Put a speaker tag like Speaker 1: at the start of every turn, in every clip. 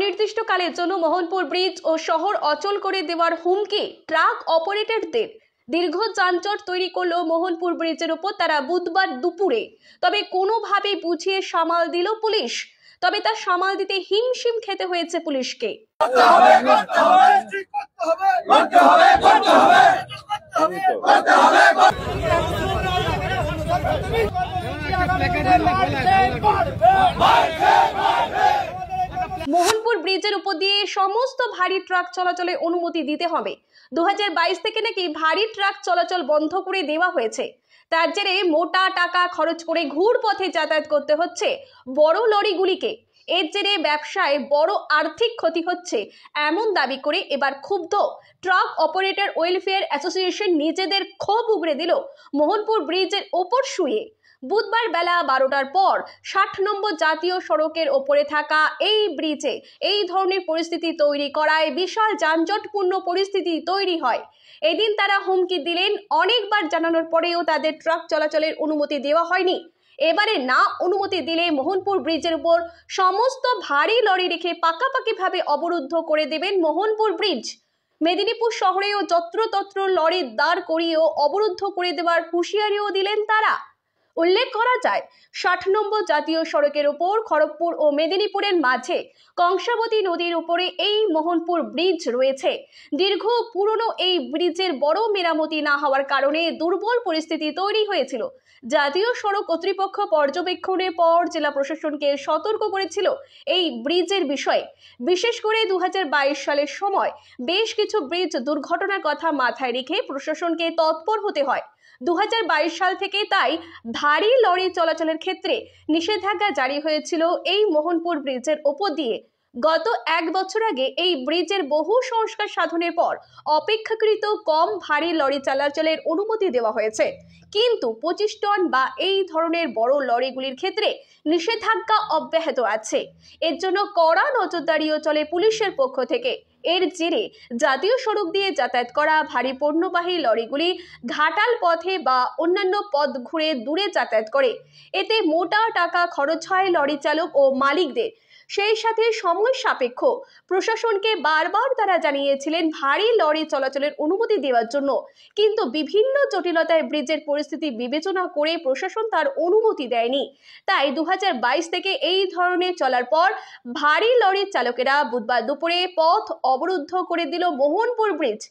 Speaker 1: অনির্দিষ্টকালের জন্য মোহনপুর ব্রিজ ও শহর অচল করে দেওয়ার হুমকি ট্রাক অপারেটরদের। দীর্ঘ যানজট তৈরি করলো মোহনপুর ব্রিজের উপর তারা বুধবার দুপুরে। তবে কোনোভাবে বুঝিয়ে সামাল দিল পুলিশ। তবে তা সামাল দিতে হিমশিম খেতে হয়েছে পুলিশকে। মোহনপুর ব্রিজের উপর দিয়ে সমস্ত ভারী ট্রাক চলাচলের অনুমতি দিতে হবে। 2022 থেকে নাকি ভারী ট্রাক চলাচল বন্ধ করে দেওয়া হয়েছে। তার জেরে মোটা টাকা খরচ করে ঘুরপথে যাতায়াত করতে হচ্ছে বড় লরিগুলিকে। এর জেরে ব্যবসায় বড় আর্থিক ক্ষতি হচ্ছে এমন দাবি করে এবার ক্ষুব্ধ ট্রাক অপারেটর ওয়েলফেয়ার অ্যাসোসিয়েশন নিজেদের ক্ষোভ উগরে দিল মোহনপুর ব্রিজের ওপর শুয়ে। বুধবার বেলা 12টার পর 60 নম্বর জাতীয় সড়কের ওপরে থাকা এই ব্রিজে এই ধরনের পরিস্থিতি তৈরি করায় বিশাল যানজটপূর্ণ পরিস্থিতি তৈরি হয়। এদিন তারা হুমকি দিলেন, অনেকবার জানানোর পরেও তাদের ট্রাক চলাচলের অনুমতি দেওয়া হয়নি। এবারে না অনুমতি দিলে মোহনপুর ব্রিজের উপর সমস্ত ভারী লরি রেখে পাকাপাকিভাবে অবরুদ্ধ করে দেবেন মোহনপুর ব্রিজ। মেদিনীপুর শহরেও যত্রতত্র লরি দাঁড় করিয়েও অবরুদ্ধ করে দেওয়ার হুঁশিয়ারিও দিলেন তারা। উল্লেখ করা যায়, 60 নম্বর জাতীয় সড়কের উপর খড়গপুর ও মেদিনীপুরের মাঝে কংসাবতী নদীর উপরে এই মোহনপুর ব্রিজ রয়েছে। দীর্ঘ পুরনো এই ব্রিজের বড় মেরামতি না হওয়ার কারণে দুর্বল পরিস্থিতি তৈরি হয়েছিল। জাতীয় সড়ক কর্তৃপক্ষ পর্যবেক্ষণের পর জেলা প্রশাসনকে সতর্ক করেছিল এই ব্রিজের বিষয়ে। বিশেষ করে 2022 সালের সময় বেশ কিছু ব্রিজ দুর্ঘটনার কথা মাথায় রেখে প্রশাসনকে তৎপর হতে হয়। 2022 সাল থেকে তাই ভারী লরি চলাচলের ক্ষেত্রে নিষেধাজ্ঞা জারি হয়েছিল এই মোহনপুর ব্রিজের ওপর দিয়ে। গত 1 বছর আগে এই ব্রিজের বহু সংস্কার সাধনের পর অপেক্ষাকৃত কম ভারী লরি চলাচলের অনুমতি দেওয়া হয়েছে, কিন্তু 25 টন বা এই ধরনের বড় লরিগুলির ক্ষেত্রে নিষেধাজ্ঞা অব্যাহত আছে। এর জন্য কড়া নজরদারিও চলে পুলিশের পক্ষ থেকে। এর জেরে জাতীয় সড়ক দিয়ে যাতায়াত করা ভারী পণ্যবাহী লরিগুলি ঘাটাল পথে বা অন্যান্য পথ ঘুরে দূরে যাতায়াত করে। এতে মোটা টাকা খরচ হয় লরি চালক ও মালিকদের। সেই সাথে সময় সাপেক্ষ। প্রশাসনকে বারবার তারা জানিয়েছিলেন ভারী লরি চলাচলের অনুমতি দেওয়ার জন্য, কিন্তু বিভিন্ন জটিলতায় ব্রিজের পরিস্থিতি বিবেচনা করে প্রশাসন তার অনুমতি দেয়নি। তাই 2022 থেকে এই ধরনের চলার পর ভারী লরির চালকেরা বুধবার দুপুরে পথ অবরুদ্ধ করে দিল মোহনপুর ব্রিজ।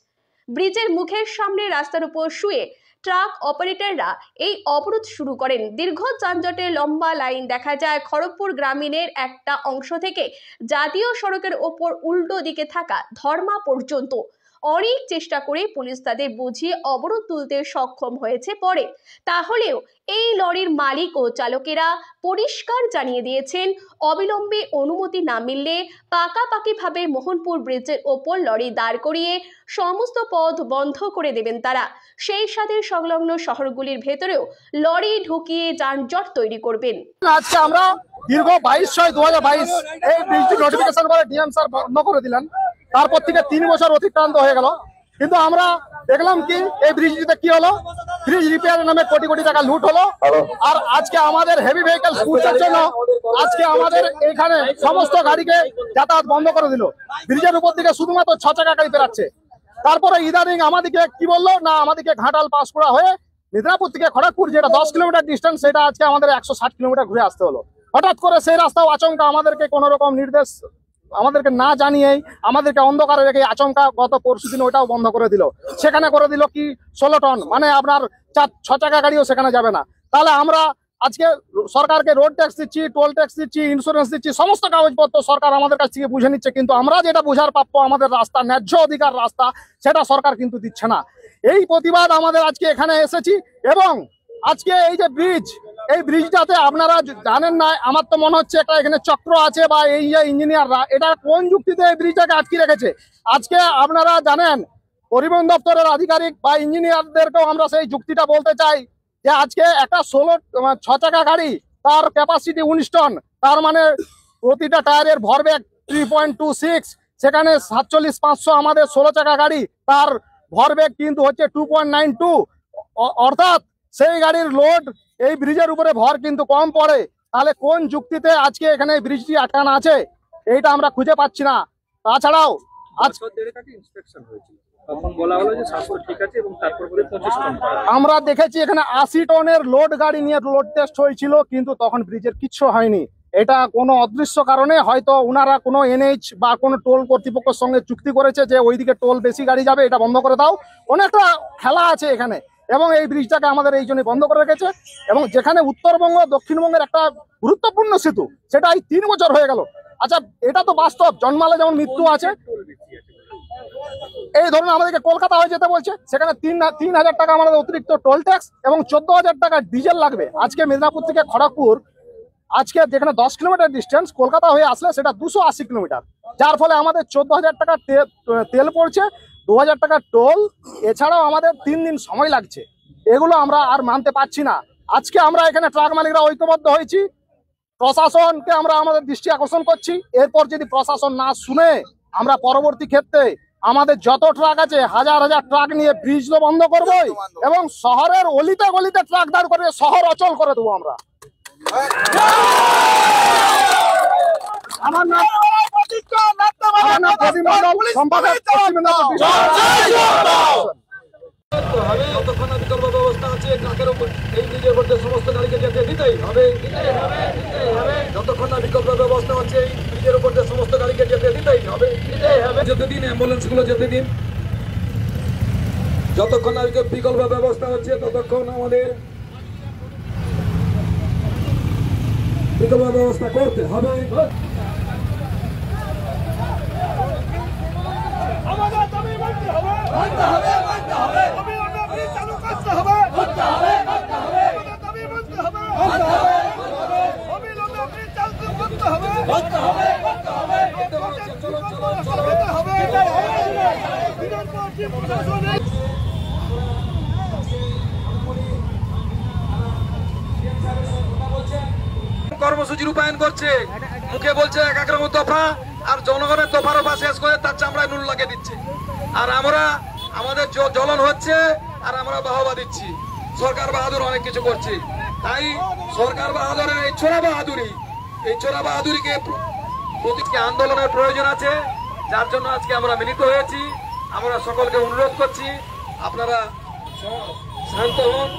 Speaker 1: ব্রিজের মুখের সামনে রাস্তার উপর শুয়ে ট্রাক অপারেটররা এই অবরোধ শুরু করেন। দীর্ঘ যানজটের লম্বা লাইন দেখা যায় খড়গপুর গ্রামীণের একটা অংশ থেকে জাতীয় সড়কের ওপর উল্টো দিকে থাকা ধর্মা পর্যন্ত। অনেক চেষ্টা করে পুলিশ তাদের বুঝিয়ে অবরোধ তুলতে সক্ষম হয়েছে পরে। তাহলেও এই লরির মালিক ও চালকেরা পরিষ্কার জানিয়ে দিয়েছেন, অবিলম্বে অনুমতি না মিললে পাকাপাকিভাবে মোহনপুর ব্রিজের ওপর লরি দাঁড় করিয়ে সমস্ত পথ বন্ধ করে দেবেন তারা। সেই সাথে সংলগ্ন শহরগুলির ভেতরেও লরি ঢুকিয়ে যানজট তৈরি করবেন।
Speaker 2: আজকে আমরা দীর্ঘ 22/6/2022 এই ব্রিজটি নোটিফিকেশন করে ডিএম স্যার বন্ধ করে দিলেন। তারপর থেকে 3 বছর অতিক্রান্ত হয়ে গেল, কিন্তু আমরা দেখলাম কি এই ব্রিজটিতে কি হলো, ব্রিজ রিপেয়ারের নামে কোটি কোটি টাকা লুট হলো। আর আজকে আমাদের হেভি ভেহিকল স্কুটারের জন্য আজকে আমাদের এখানে সমস্ত গাড়িকে যাতায়াত বন্ধ করে দিল। ব্রিজের উপর থেকে শুধুমাত্র 6 চাকা গাড়ি বেরাচ্ছে। তারপরে ইদানিং আমাদেরকে কি বললো না, আমাদেরকে ঘাটাল পাস করা হয়ে মেদিনীপুর থেকে খড়গপুর যেটা 10 কিলোমিটার ডিস্টেন্স, সেটা আজকে আমাদের 160 কিলোমিটার ঘুরে আসতে হলো। হঠাৎ করে সেই রাস্তাও আচমকা আমাদেরকে কোনো রকম নির্দেশ আমাদেরকে না জানিয়েই আমাদেরকে অন্ধকারে রেখে আচমকা গত পরশু দিন ওইটাও বন্ধ করে দিল। সেখানে করে দিল কি 16 টন, মানে আপনার 6 চাকা গাড়িও সেখানে যাবে না। তাহলে আমরা আজকে সরকারকে রোড ট্যাক্স দিচ্ছি, টোল ট্যাক্স দিচ্ছি, ইন্স্যুরেন্স দিচ্ছি, সমস্ত কাগজপত্র সরকার আমাদের কাছ থেকে বুঝে নিচ্ছে, কিন্তু আমরা যেটা বোঝার প্রাপ্য আমাদের রাস্তা, ন্যায্য অধিকার রাস্তা, সেটা সরকার কিন্তু দিচ্ছে না। এই প্রতিবাদ আমাদের আজকে এখানে এসেছি। এবং আজকে এই যে ব্রিজ, এই ব্রিজটাতে আপনারা জানেন না, আমার তো মনে হচ্ছে একটা এখানে চক্র আছে বা এই যে ইঞ্জিনিয়াররা এটা কোন যুক্তিতে এই ব্রিজটাকে আটকে রেখেছে। আজকে আপনারা জানেন পরিবহন দপ্তরের আধিকারিক বা ইঞ্জিনিয়ারদেরকেও আমরা সেই যুক্তিটা বলতে চাই যে আজকে একটা 6 চাকা গাড়ি, তার ক্যাপাসিটি 19 টন, তার মানে প্রতিটা টায়ারের ভরবেগ 3.26, সেখানে 47,500 আমাদের 16 চাকা গাড়ি, তার ভরবেগ কিন্তু হচ্ছে 2.92, অর্থাৎ সেই গাড়ির লোড এই ব্রিজের উপরে ভর কিন্তু কম পড়ে। তাহলে কোন যুক্তিতে আজকে এখানে ব্রিজটি আটকানো আছে? এইটা আমরা খুঁজে পাচ্ছি না। তাছাড়াও আজ আমরা দেখেছি এখানে 80 টনের লোড গাড়ি নিয়ে লোড টেস্ট হয়েছিল, কিন্তু তখন ব্রিজের কিচ্ছু হয়নি। এটা কোনো অদৃশ্য কারণে হয়তো ওনারা কোনো এনএইচ বা কোনো টোল কর্তৃপক্ষের সঙ্গে চুক্তি করেছে যে ওইদিকে টোল বেশি গাড়ি যাবে, এটা বন্ধ করে দাও। অনেকটা খেলা আছে এখানে, এবং এই ব্রিজটাকে আমাদের এই জন্য বন্ধ করে রেখেছে। এবং যেখানে উত্তরবঙ্গ দক্ষিণবঙ্গের একটা গুরুত্বপূর্ণ সেতু, সেটা এই 3 বছর হয়ে গেল। আচ্ছা, এটা তো বাস্তব, জন্মালে যেমন মৃত্যু আছে, এই ধরুন আমাদেরকে কলকাতা হয়ে যেতে বলছে, সেখানে 3,000 টাকা আমাদের অতিরিক্ত টোল ট্যাক্স এবং 14,000 টাকা ডিজেল লাগবে। আজকে মেদিনীপুর থেকে খড়গপুর, আজকে যেখানে 10 কিলোমিটার ডিস্টেন্স, কলকাতা হয়ে আসলে সেটা 280 কিলোমিটার, যার ফলে আমাদের 14,000 টাকা তেল পড়ছে, 2,000 টাকা টোল, এছাড়াও আমাদের 3 দিন সময় লাগছে। এগুলো আমরা আর মানতে পারছি না। আজকে আমরা এখানে ট্রাক মালিকরা ঐক্যবদ্ধ হয়েছি, প্রশাসনকে আমরা আমাদের দৃষ্টি আকর্ষণ করছি। এরপর যদি প্রশাসন না শুনে, আমরা পরবর্তী ক্ষেত্রে আমাদের যত ট্রাক আছে হাজার হাজার ট্রাক নিয়ে ব্রিজ তো বন্ধ করবোই, এবং শহরের অলিতে গলিতে ট্রাক দাঁড় করে শহর অচল করে দেবো আমরা। আমার নাম প্রদীপ মণ্ডল, সম্পাদক পশ্চিম মেদিনীপুর।
Speaker 3: যতক্ষণ না বিকল্প ব্যবস্থা আছে, ট্রাকের উপর এই ব্রিজের মধ্যে সমস্ত গাড়িকে যেতে দিতেই হবে। যতক্ষণ না বিকল্প ব্যবস্থা আছে, এই ব্রিজের উপর সমস্ত গাড়িকে যেতে দিতেই হবে। যেতে দিন, অ্যাম্বুলেন্স গুলো যেতে দিন। যতক্ষণ না বিকল্প ব্যবস্থা হচ্ছে, ততক্ষণ আমাদের বিকল্প ব্যবস্থা করতে হবে। কর্মসূচি রূপায়ণ করছে, মুখে বলছে 1 নম্বর দফা, আর জনগণের দফার ওপর শেষ করে তার চামড়ায় নুন লাগিয়ে দিচ্ছে। আর আমরা আমাদের জ্বলন হচ্ছে আর আমরা বাহবা দিচ্ছি। সরকার বাহাদুর অনেক কিছু করছে, তাই সরকার বাহাদুরের এই ছোড়া বাহাদুরিকে প্রতিটি আন্দোলনের প্রয়োজন আছে, যার জন্য আজকে আমরা মিলিত হয়েছি। আমরা সকলকে অনুরোধ করছি, আপনারা শান্ত হন।